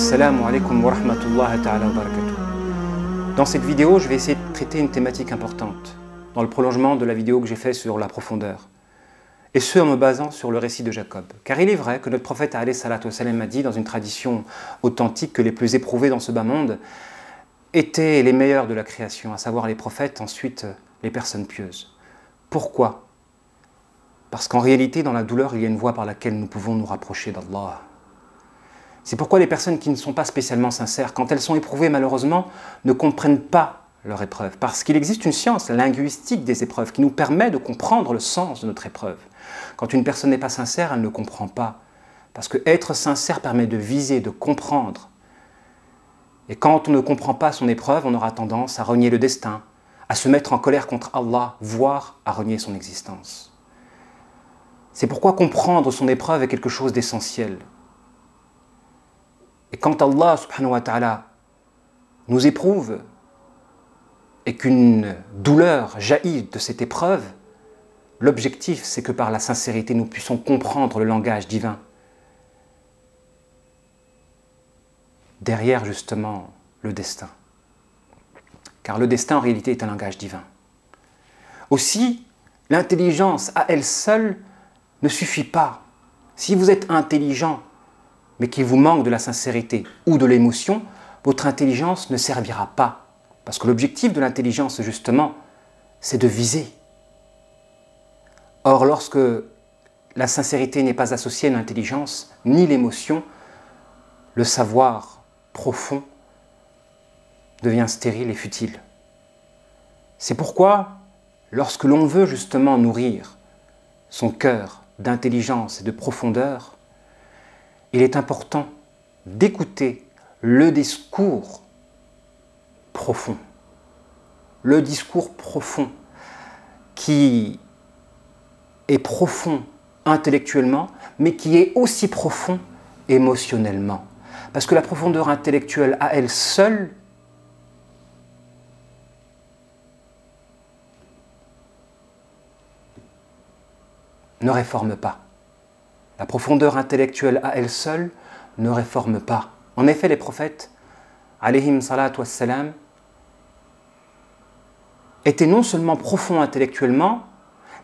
Assalamu alaikum wa rahmatullahi ta'ala wa barakatuh. Dans cette vidéo, je vais essayer de traiter une thématique importante, dans le prolongement de la vidéo que j'ai faite sur la profondeur. Et ce, en me basant sur le récit de Jacob. Car il est vrai que notre prophète alayhi salatu wassalam a dit dans une tradition authentique que les plus éprouvés dans ce bas monde étaient les meilleurs de la création, à savoir les prophètes, ensuite les personnes pieuses. Pourquoi? Parce qu'en réalité, dans la douleur, il y a une voie par laquelle nous pouvons nous rapprocher d'Allah. C'est pourquoi les personnes qui ne sont pas spécialement sincères, quand elles sont éprouvées, malheureusement, ne comprennent pas leur épreuve. Parce qu'il existe une science linguistique des épreuves qui nous permet de comprendre le sens de notre épreuve. Quand une personne n'est pas sincère, elle ne comprend pas. Parce que être sincère permet de viser, de comprendre. Et quand on ne comprend pas son épreuve, on aura tendance à renier le destin, à se mettre en colère contre Allah, voire à renier son existence. C'est pourquoi comprendre son épreuve est quelque chose d'essentiel. Et quand Allah subhanahu wa ta'ala nous éprouve et qu'une douleur jaillit de cette épreuve, l'objectif c'est que par la sincérité nous puissions comprendre le langage divin. Derrière justement le destin. Car le destin en réalité est un langage divin. Aussi, l'intelligence à elle seule ne suffit pas. Si vous êtes intelligent, mais qu'il vous manque de la sincérité ou de l'émotion, votre intelligence ne servira pas. Parce que l'objectif de l'intelligence, justement, c'est de viser. Or, lorsque la sincérité n'est pas associée à l'intelligence, ni l'émotion, le savoir profond devient stérile et futile. C'est pourquoi, lorsque l'on veut justement nourrir son cœur d'intelligence et de profondeur, il est important d'écouter le discours profond. Le discours profond qui est profond intellectuellement, mais qui est aussi profond émotionnellement. Parce que la profondeur intellectuelle à elle seule ne réforme pas. La profondeur intellectuelle à elle seule ne réforme pas. En effet, les prophètes, alayhim salatu wassalam, étaient non seulement profonds intellectuellement,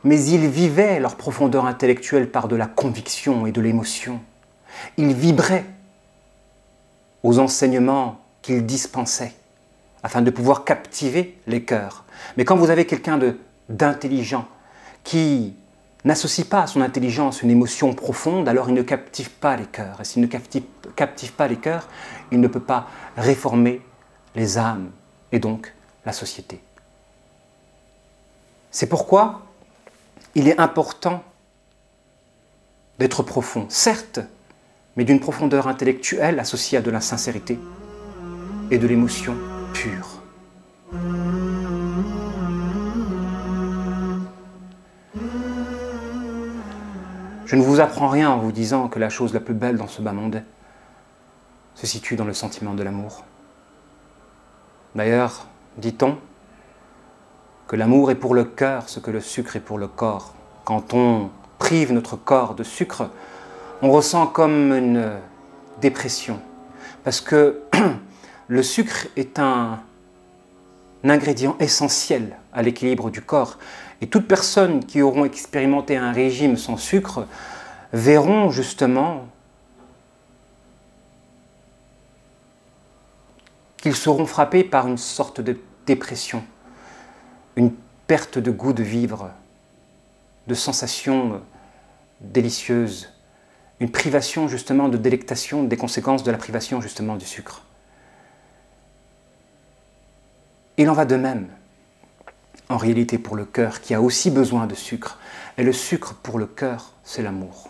mais ils vivaient leur profondeur intellectuelle par de la conviction et de l'émotion. Ils vibraient aux enseignements qu'ils dispensaient, afin de pouvoir captiver les cœurs. Mais quand vous avez quelqu'un d'intelligent qui n'associe pas à son intelligence une émotion profonde, alors il ne captive pas les cœurs. Et s'il ne captive pas les cœurs, il ne peut pas réformer les âmes et donc la société. C'est pourquoi il est important d'être profond, certes, mais d'une profondeur intellectuelle associée à de la sincérité et de l'émotion pure. Je ne vous apprends rien en vous disant que la chose la plus belle dans ce bas monde se situe dans le sentiment de l'amour. D'ailleurs, dit-on que l'amour est pour le cœur ce que le sucre est pour le corps. Quand on prive notre corps de sucre, on ressent comme une dépression. Parce que le sucre est un ingrédient essentiel à l'équilibre du corps. Et toutes personnes qui auront expérimenté un régime sans sucre verront justement qu'ils seront frappés par une sorte de dépression, une perte de goût de vivre, de sensations délicieuses, une privation justement de délectation, des conséquences de la privation justement du sucre. Il en va de même en réalité pour le cœur qui a aussi besoin de sucre. Et le sucre pour le cœur, c'est l'amour.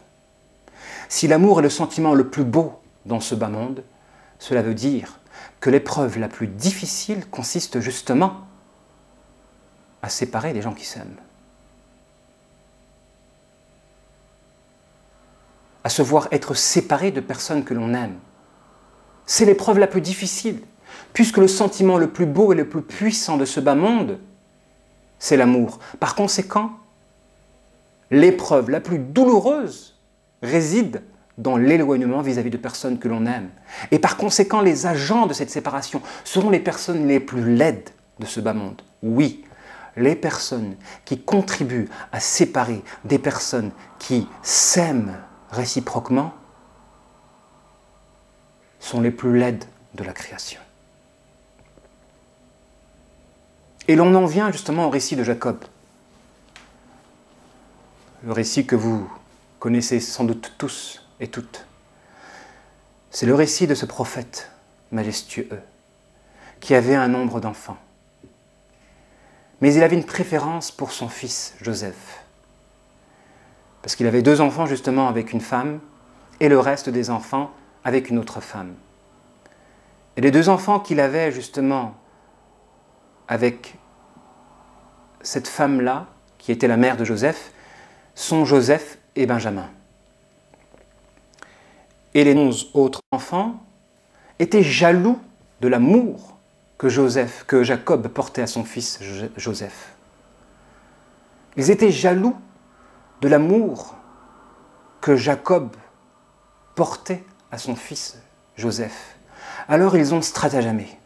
Si l'amour est le sentiment le plus beau dans ce bas monde, cela veut dire que l'épreuve la plus difficile consiste justement à séparer les gens qui s'aiment. À se voir être séparé de personnes que l'on aime. C'est l'épreuve la plus difficile, puisque le sentiment le plus beau et le plus puissant de ce bas monde, c'est l'amour. Par conséquent, l'épreuve la plus douloureuse réside dans l'éloignement vis-à-vis de personnes que l'on aime. Et par conséquent, les agents de cette séparation seront les personnes les plus laides de ce bas monde. Oui, les personnes qui contribuent à séparer des personnes qui s'aiment réciproquement sont les plus laides de la création. Et l'on en vient justement au récit de Jacob. Le récit que vous connaissez sans doute tous et toutes. C'est le récit de ce prophète majestueux qui avait un nombre d'enfants. Mais il avait une préférence pour son fils Joseph. Parce qu'il avait 2 enfants justement avec une femme et le reste des enfants avec une autre femme. Et les 2 enfants qu'il avait justement avec cette femme-là, qui était la mère de Joseph, sont Joseph et Benjamin. Et les 11 autres enfants étaient jaloux de l'amour que Jacob portait à son fils Joseph. Ils étaient jaloux de l'amour que Jacob portait à son fils Joseph. Alors ils ont stratagémé.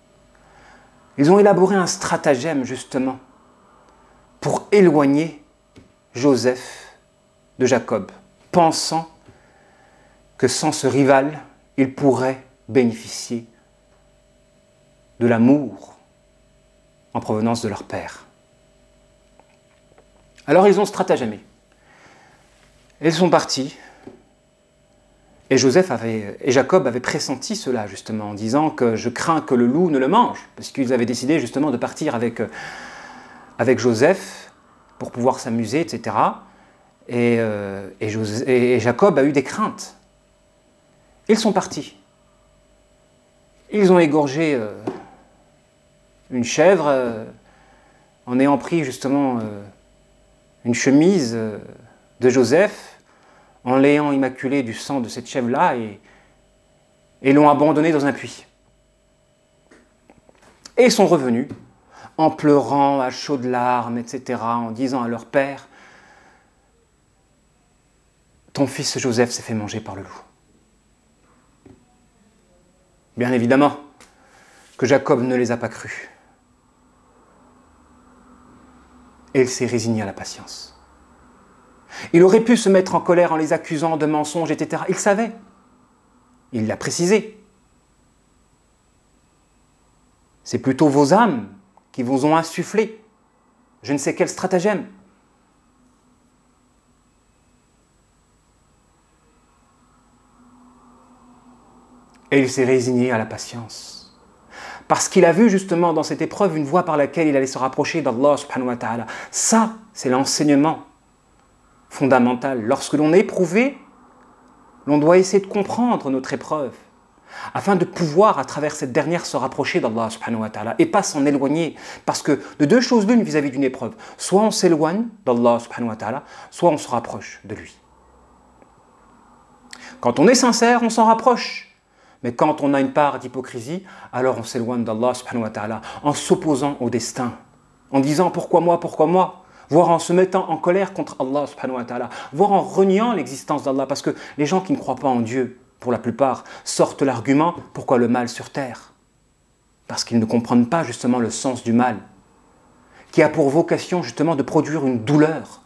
Ils ont élaboré un stratagème justement pour éloigner Joseph de Jacob, pensant que sans ce rival, il pourrait bénéficier de l'amour en provenance de leur père. Alors ils ont stratagémé. Ils sont partis. Et Jacob avait pressenti cela justement en disant que je crains que le loup ne le mange, parce qu'ils avaient décidé justement de partir avec Joseph pour pouvoir s'amuser, etc. Et Jacob a eu des craintes. Ils sont partis. Ils ont égorgé une chèvre en ayant pris justement une chemise de Joseph, en l'ayant immaculé du sang de cette chèvre-là et l'ont abandonné dans un puits. Et ils sont revenus en pleurant à chaudes larmes, etc., en disant à leur père « Ton fils Joseph s'est fait manger par le loup. » Bien évidemment que Jacob ne les a pas crus. Et il s'est résigné à la patience. Il aurait pu se mettre en colère en les accusant de mensonges, etc. Il savait. Il l'a précisé. C'est plutôt vos âmes qui vous ont insufflé je ne sais quel stratagème. Et il s'est résigné à la patience. Parce qu'il a vu justement dans cette épreuve une voie par laquelle il allait se rapprocher d'Allah subhanahu wa ta'ala. Ça, c'est l'enseignement fondamental. Lorsque l'on est éprouvé, l'on doit essayer de comprendre notre épreuve afin de pouvoir, à travers cette dernière, se rapprocher d'Allah subhanahu wa ta'ala et pas s'en éloigner. Parce que de 2 choses l'une vis-à-vis d'une épreuve, soit on s'éloigne d'Allah subhanahu wa ta'ala, soit on se rapproche de lui. Quand on est sincère, on s'en rapproche. Mais quand on a une part d'hypocrisie, alors on s'éloigne d'Allah subhanahu wa ta'ala en s'opposant au destin, en disant pourquoi moi, voire en se mettant en colère contre Allah subhanahu wa ta'ala, voire en reniant l'existence d'Allah, parce que les gens qui ne croient pas en Dieu, pour la plupart, sortent l'argument pourquoi le mal sur terre. Parce qu'ils ne comprennent pas justement le sens du mal, qui a pour vocation justement de produire une douleur,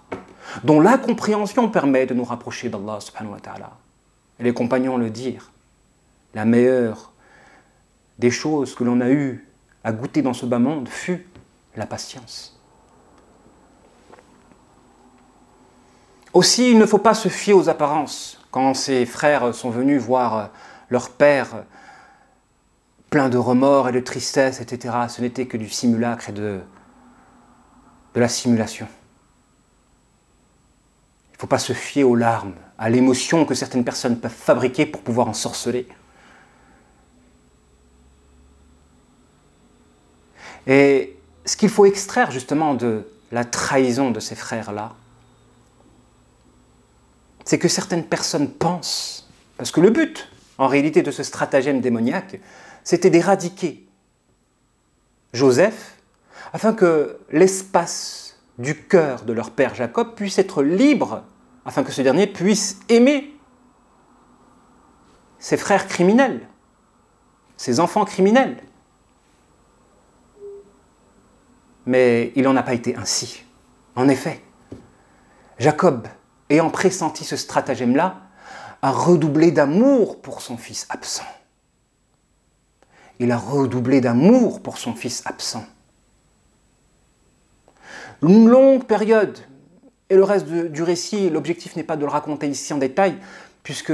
dont la compréhension permet de nous rapprocher d'Allah subhanahu wa ta'ala. Et les compagnons le dirent. La meilleure des choses que l'on a eu à goûter dans ce bas monde fut la patience. Aussi, il ne faut pas se fier aux apparences. Quand ses frères sont venus voir leur père plein de remords et de tristesse, etc., ce n'était que du simulacre et de la simulation. Il ne faut pas se fier aux larmes, à l'émotion que certaines personnes peuvent fabriquer pour pouvoir ensorceler. Et ce qu'il faut extraire justement de la trahison de ces frères-là, c'est que certaines personnes pensent, parce que le but, en réalité, de ce stratagème démoniaque, c'était d'éradiquer Joseph, afin que l'espace du cœur de leur père Jacob puisse être libre, afin que ce dernier puisse aimer ses frères criminels, ses enfants criminels. Mais il n'en a pas été ainsi. En effet, Jacob, ayant pressenti ce stratagème-là, a redoublé d'amour pour son fils absent. Il a redoublé d'amour pour son fils absent. Une longue période, et le reste du récit, l'objectif n'est pas de le raconter ici en détail, puisque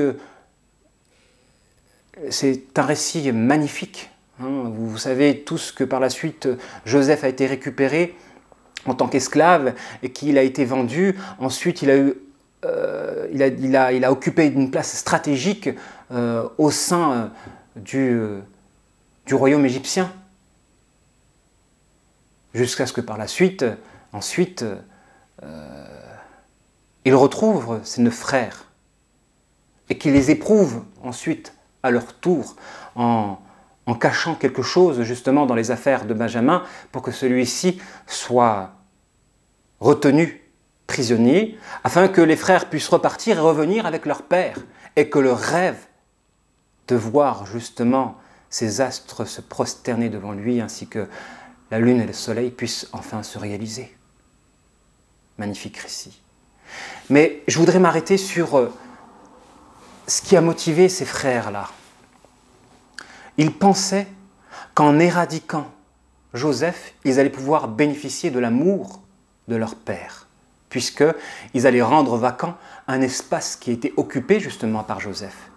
c'est un récit magnifique. Vous savez tous que par la suite, Joseph a été récupéré en tant qu'esclave et qu'il a été vendu. Ensuite, il a occupé une place stratégique au sein du royaume égyptien. Jusqu'à ce que par la suite, il retrouve ses 9 frères et qu'il les éprouve ensuite à leur tour en cachant quelque chose justement dans les affaires de Benjamin pour que celui-ci soit retenu prisonnier afin que les frères puissent repartir et revenir avec leur père et que le rêve de voir justement ces astres se prosterner devant lui ainsi que la lune et le soleil puissent enfin se réaliser. Magnifique récit. Mais je voudrais m'arrêter sur ce qui a motivé ces frères-là. Ils pensaient qu'en éradiquant Joseph, ils allaient pouvoir bénéficier de l'amour de leur père, puisqu'ils allaient rendre vacant un espace qui était occupé justement par Joseph.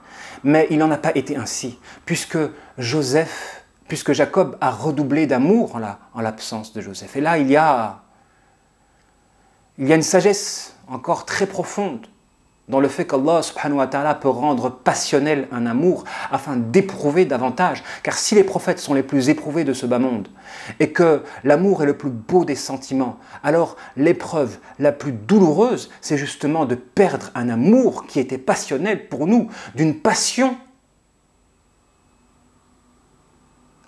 Mais il n'en a pas été ainsi, puisque Jacob a redoublé d'amour en l'absence de Joseph. Et là, il y a une sagesse encore très profonde dans le fait qu'Allah subhanahu wa ta'ala peut rendre passionnel un amour afin d'éprouver davantage. Car si les prophètes sont les plus éprouvés de ce bas monde et que l'amour est le plus beau des sentiments, alors l'épreuve la plus douloureuse, c'est justement de perdre un amour qui était passionnel pour nous, d'une passion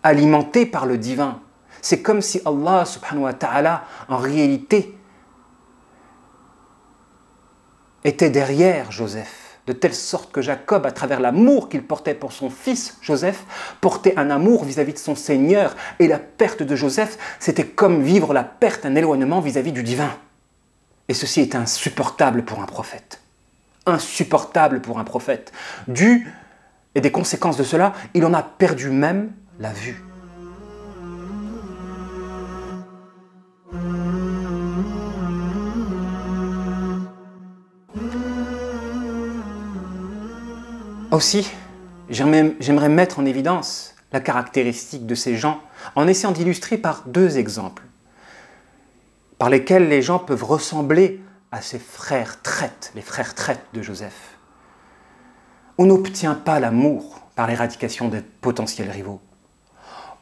alimentée par le divin. C'est comme si Allah subhanahu wa ta'ala, en réalité, était derrière Joseph, de telle sorte que Jacob, à travers l'amour qu'il portait pour son fils Joseph, portait un amour vis-à-vis de son Seigneur. Et la perte de Joseph, c'était comme vivre la perte, un éloignement vis-à-vis du divin. Et ceci est insupportable pour un prophète. Insupportable pour un prophète. Et des conséquences de cela, il en a perdu même la vue. Aussi, j'aimerais mettre en évidence la caractéristique de ces gens en essayant d'illustrer par 2 exemples par lesquels les gens peuvent ressembler à ces frères traites, les frères traites de Joseph. On n'obtient pas l'amour par l'éradication des potentiels rivaux.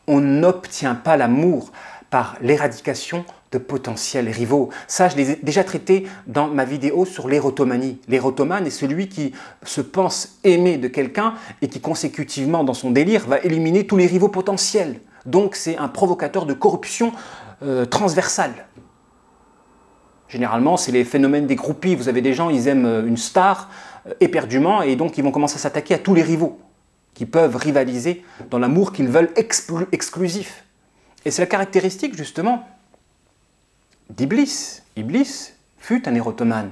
On n'obtient pas l'amour par l'éradication de potentiels rivaux. Ça, je l'ai déjà traité dans ma vidéo sur l'érotomanie. L'érotomane est celui qui se pense aimer de quelqu'un et qui consécutivement, dans son délire, va éliminer tous les rivaux potentiels. Donc, c'est un provocateur de corruption transversale. Généralement, c'est les phénomènes des groupies. Vous avez des gens, ils aiment une star éperdument et donc ils vont commencer à s'attaquer à tous les rivaux qui peuvent rivaliser dans l'amour qu'ils veulent exclusif. Et c'est la caractéristique, justement, d'Iblis. Iblis fut un érotomane.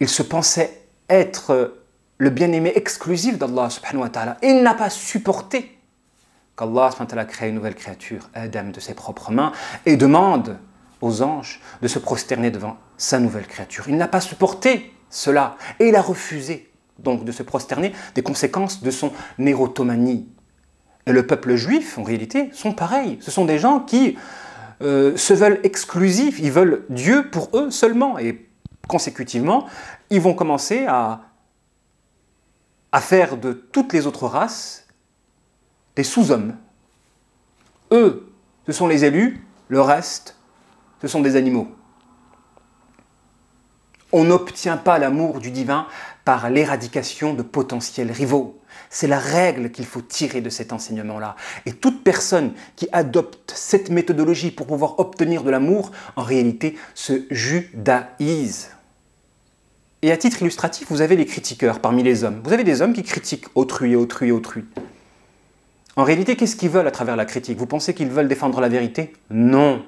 Il se pensait être le bien-aimé exclusif d'Allah subhanahu wa ta'ala. Et il n'a pas supporté qu'Allah subhanahu wa ta'ala crée une nouvelle créature, Adam, de ses propres mains, et demande aux anges de se prosterner devant sa nouvelle créature. Il n'a pas supporté cela, et il a refusé donc de se prosterner des conséquences de son érotomanie. Et le peuple juif, en réalité, sont pareils. Ce sont des gens qui se veulent exclusifs, ils veulent Dieu pour eux seulement. Et consécutivement, ils vont commencer à faire de toutes les autres races des sous-hommes. Eux, ce sont les élus, le reste, ce sont des animaux. On n'obtient pas l'amour du divin par l'éradication de potentiels rivaux. C'est la règle qu'il faut tirer de cet enseignement-là. Et toute personne qui adopte cette méthodologie pour pouvoir obtenir de l'amour, en réalité, se judaïse. Et à titre illustratif, vous avez les critiqueurs parmi les hommes. Vous avez des hommes qui critiquent autrui, autrui, autrui. En réalité, qu'est-ce qu'ils veulent à travers la critique? Vous pensez qu'ils veulent défendre la vérité? Non.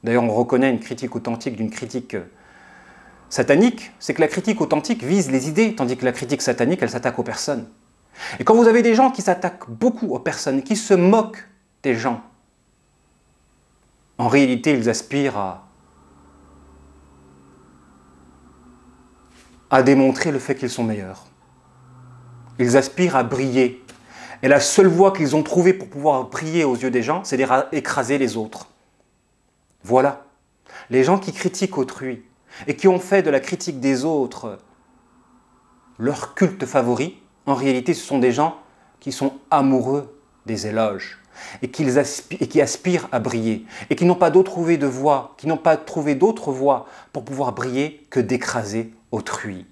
D'ailleurs, on reconnaît une critique authentique d'une critique satanique, c'est que la critique authentique vise les idées, tandis que la critique satanique, elle s'attaque aux personnes. Et quand vous avez des gens qui s'attaquent beaucoup aux personnes, qui se moquent des gens, en réalité, ils aspirent à démontrer le fait qu'ils sont meilleurs. Ils aspirent à briller. Et la seule voie qu'ils ont trouvée pour pouvoir briller aux yeux des gens, c'est d'écraser les autres. Voilà. Les gens qui critiquent autrui et qui ont fait de la critique des autres leur culte favori, en réalité, ce sont des gens qui sont amoureux des éloges et qui aspirent à briller et qui n'ont pas trouvé de voie, qui n'ont pas trouvé d'autre voie pour pouvoir briller que d'écraser autrui.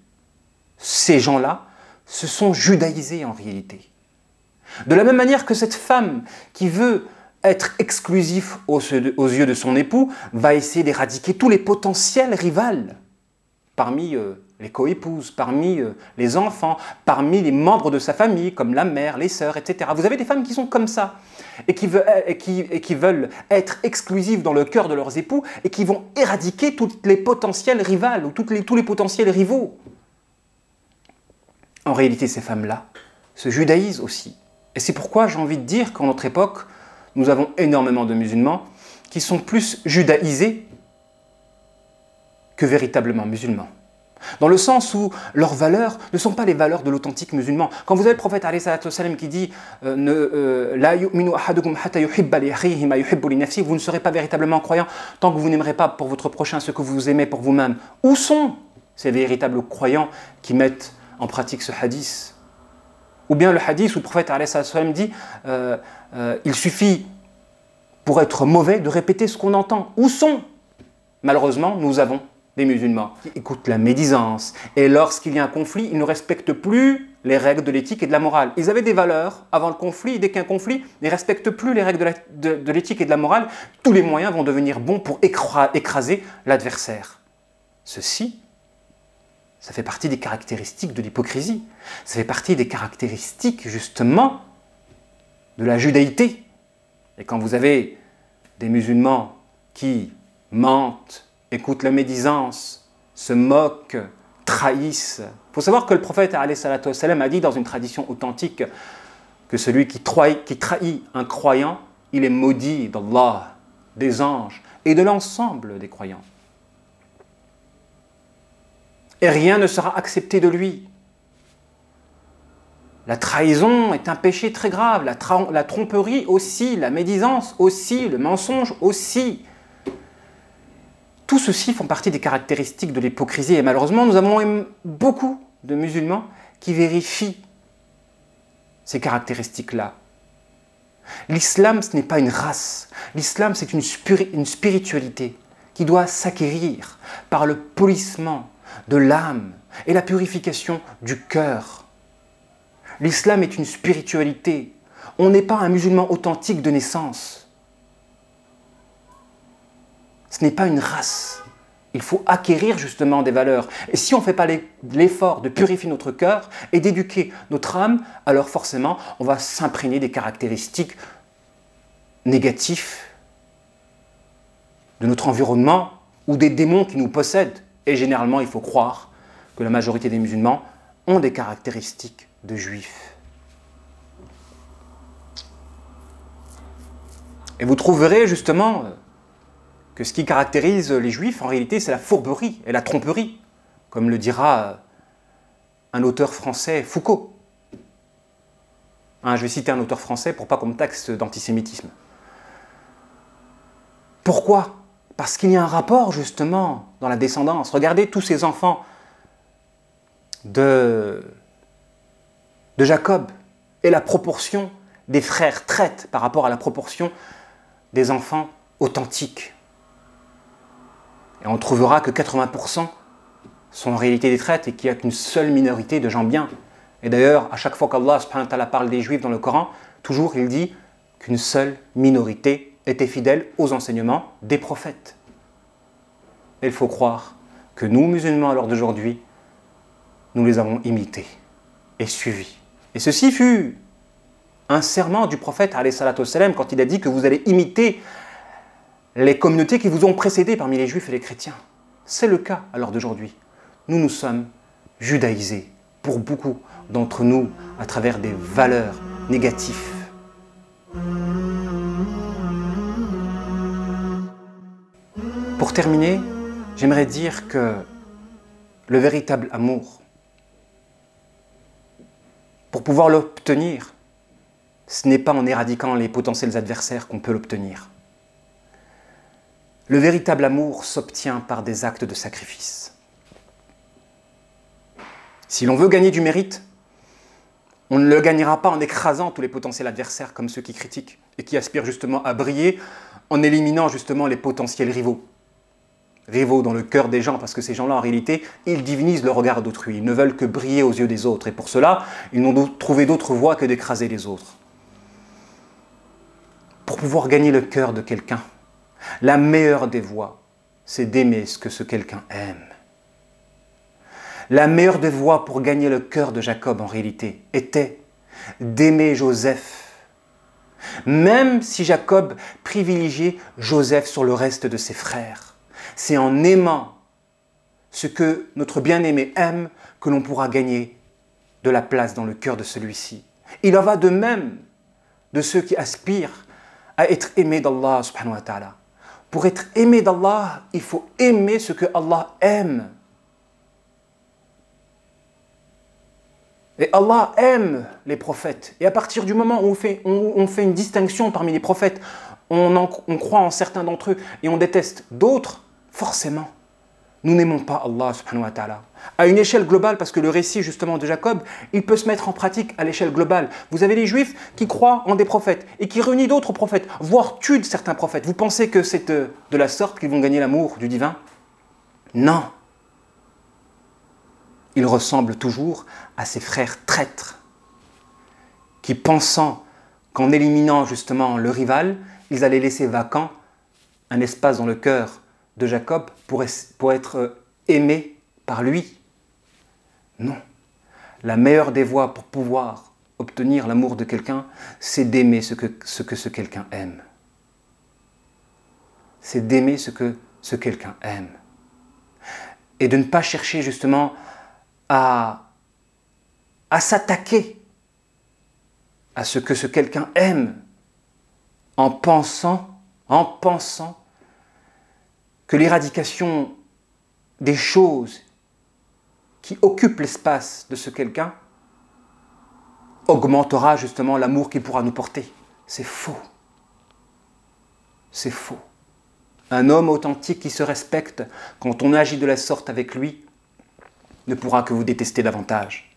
Ces gens-là se sont judaïsés en réalité. De la même manière que cette femme qui veut être exclusif aux yeux de son époux va essayer d'éradiquer tous les potentiels rivales parmi les coépouses, parmi les enfants, parmi les membres de sa famille, comme la mère, les sœurs, etc. Vous avez des femmes qui sont comme ça et qui veulent être exclusives dans le cœur de leurs époux et qui vont éradiquer tous les potentiels rivales ou tous les potentiels rivaux. En réalité, ces femmes-là se judaïsent aussi. Et c'est pourquoi j'ai envie de dire qu'en notre époque, nous avons énormément de musulmans qui sont plus judaïsés que véritablement musulmans. Dans le sens où leurs valeurs ne sont pas les valeurs de l'authentique musulman. Quand vous avez le prophète alayhi salatu wassalam qui dit La yu'minu ahadukum hatta yuhibba li akhihi ma yuhibbu li nafsihi, vous ne serez pas véritablement croyant tant que vous n'aimerez pas pour votre prochain ce que vous aimez pour vous-même. Où sont ces véritables croyants qui mettent en pratique ce hadith? Ou bien le hadith où le prophète alayhi salatu wassalam dit il suffit pour être mauvais de répéter ce qu'on entend. Où sont? Malheureusement, nous avons des musulmans qui écoutent la médisance. Et lorsqu'il y a un conflit, ils ne respectent plus les règles de l'éthique et de la morale. Ils avaient des valeurs avant le conflit, et dès qu'il y a un conflit, ils ne respectent plus les règles de l'éthique et de la morale. Tous les moyens vont devenir bons pour écraser l'adversaire. Ceci, ça fait partie des caractéristiques de l'hypocrisie. Ça fait partie des caractéristiques, justement, de la judaïté. Et quand vous avez des musulmans qui mentent, écoutent la médisance, se moquent, trahissent. Il faut savoir que le prophète alayhi salatu wassalam a dit dans une tradition authentique que celui qui trahit un croyant, il est maudit d'Allah, des anges et de l'ensemble des croyants. Et rien ne sera accepté de lui. La trahison est un péché très grave, la tromperie aussi, la médisance aussi, le mensonge aussi. Tout ceci font partie des caractéristiques de l'hypocrisie et malheureusement nous avons beaucoup de musulmans qui vérifient ces caractéristiques-là. L'islam, ce n'est pas une race. L'islam, c'est une spiritualité qui doit s'acquérir par le polissement de l'âme et la purification du cœur. L'islam est une spiritualité. On n'est pas un musulman authentique de naissance. Ce n'est pas une race. Il faut acquérir justement des valeurs. Et si on ne fait pas l'effort de purifier notre cœur et d'éduquer notre âme, alors forcément, on va s'imprégner des caractéristiques négatives de notre environnement ou des démons qui nous possèdent. Et généralement, il faut croire que la majorité des musulmans ont des caractéristiques de juifs. Et vous trouverez justement que ce qui caractérise les juifs, en réalité, c'est la fourberie et la tromperie, comme le dira un auteur français, Foucault. Je vais citer un auteur français pour pas qu'on me taxe d'antisémitisme. Pourquoi? Parce qu'il y a un rapport, justement, dans la descendance. Regardez tous ces enfants de Jacob et la proportion des frères traites par rapport à la proportion des enfants authentiques. Et on trouvera que 80% sont en réalité des traites et qu'il n'y a qu'une seule minorité de gens bien. Et d'ailleurs, à chaque fois qu'Allah subhanahu wa ta'ala parle des juifs dans le Coran, toujours il dit qu'une seule minorité était fidèle aux enseignements des prophètes. Et il faut croire que nous, musulmans, à l'heure d'aujourd'hui, nous les avons imités et suivis. Et ceci fut un serment du prophète alayhi salatu wassalam, quand il a dit que vous allez imiter les communautés qui vous ont précédés parmi les juifs et les chrétiens. C'est le cas à l'heure d'aujourd'hui. Nous sommes judaïsés pour beaucoup d'entre nous à travers des valeurs négatives. Pour terminer, j'aimerais dire que le véritable amour, pour pouvoir l'obtenir, ce n'est pas en éradiquant les potentiels adversaires qu'on peut l'obtenir. Le véritable amour s'obtient par des actes de sacrifice. Si l'on veut gagner du mérite, on ne le gagnera pas en écrasant tous les potentiels adversaires comme ceux qui critiquent et qui aspirent justement à briller en éliminant justement les potentiels rivaux. Rivaux dans le cœur des gens, parce que ces gens-là, en réalité, ils divinisent le regard d'autrui. Ils ne veulent que briller aux yeux des autres. Et pour cela, ils n'ont trouvé d'autre voie que d'écraser les autres. Pour pouvoir gagner le cœur de quelqu'un, la meilleure des voies, c'est d'aimer ce que ce quelqu'un aime. La meilleure des voies pour gagner le cœur de Jacob, en réalité, était d'aimer Joseph. Même si Jacob privilégiait Joseph sur le reste de ses frères. C'est en aimant ce que notre bien-aimé aime que l'on pourra gagner de la place dans le cœur de celui-ci. Il en va de même de ceux qui aspirent à être aimés d'Allah subhanahu wa ta'ala. Pour être aimé d'Allah, il faut aimer ce que Allah aime. Et Allah aime les prophètes. Et à partir du moment où on fait une distinction parmi les prophètes, on croit en certains d'entre eux et on déteste d'autres, forcément, nous n'aimons pas Allah subhanahu wa ta'ala. À une échelle globale, parce que le récit justement de Jacob, il peut se mettre en pratique à l'échelle globale. Vous avez les juifs qui croient en des prophètes et qui renient d'autres prophètes, voire tuent certains prophètes. Vous pensez que c'est de la sorte qu'ils vont gagner l'amour du divin? Non. Ils ressemblent toujours à ces frères traîtres qui, pensant qu'en éliminant justement le rival, ils allaient laisser vacant un espace dans le cœur de Jacob pour être aimé par lui. Non. La meilleure des voies pour pouvoir obtenir l'amour de quelqu'un, c'est d'aimer ce que ce quelqu'un aime. C'est d'aimer ce que ce quelqu'un aime. Et de ne pas chercher justement à s'attaquer à ce que ce quelqu'un aime en pensant que l'éradication des choses qui occupent l'espace de ce quelqu'un augmentera justement l'amour qu'il pourra nous porter. C'est faux. C'est faux. Un homme authentique qui se respecte, quand on agit de la sorte avec lui, ne pourra que vous détester davantage.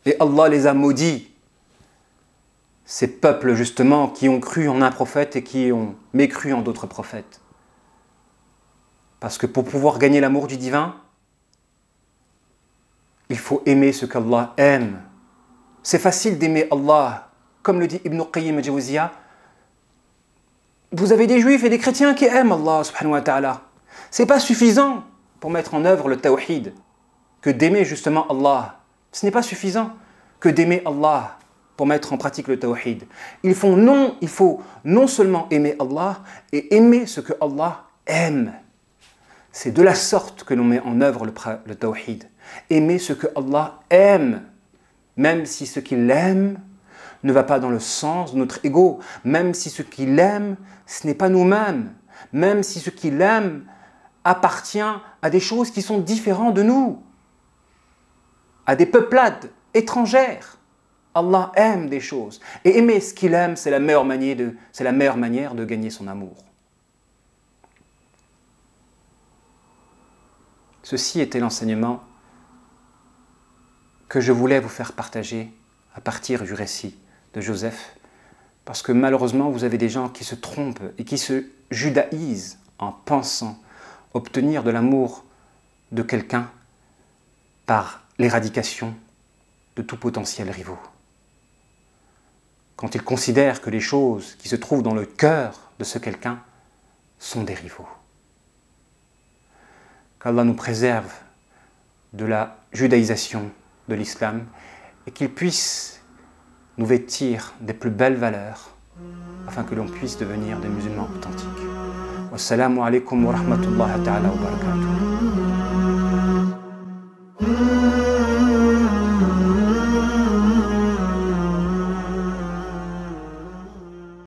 Et Allah les a maudits, ces peuples justement qui ont cru en un prophète et qui ont mécru en d'autres prophètes. Parce que pour pouvoir gagner l'amour du divin, il faut aimer ce qu'Allah aime. C'est facile d'aimer Allah, comme le dit Ibn Qayyim al-Jawziyya. Vous avez des juifs et des chrétiens qui aiment Allah subhanahu wa ta'ala. Ce n'est pas suffisant pour mettre en œuvre le tawhid que d'aimer justement Allah. Ce n'est pas suffisant que d'aimer Allah pour mettre en pratique le tawhid. Il faut non seulement aimer Allah et aimer ce que Allah aime. C'est de la sorte que l'on met en œuvre le tawhid. Aimer ce que Allah aime, même si ce qu'il aime ne va pas dans le sens de notre ego, même si ce qu'il aime, ce n'est pas nous-mêmes, même si ce qu'il aime appartient à des choses qui sont différentes de nous, à des peuplades étrangères. Allah aime des choses. Et aimer ce qu'il aime, c'est la meilleure manière de gagner son amour. Ceci était l'enseignement que je voulais vous faire partager à partir du récit de Joseph, parce que malheureusement, vous avez des gens qui se trompent et qui se judaïsent en pensant obtenir de l'amour de quelqu'un par l'éradication de tout potentiel rivaux. Quand ils considèrent que les choses qui se trouvent dans le cœur de ce quelqu'un sont des rivaux. Qu'Allah nous préserve de la judaïsation de l'islam et qu'il puisse nous vêtir des plus belles valeurs afin que l'on puisse devenir des musulmans authentiques. Wassalamu alaikum wa rahmatullahi ta'ala wa barakatuh.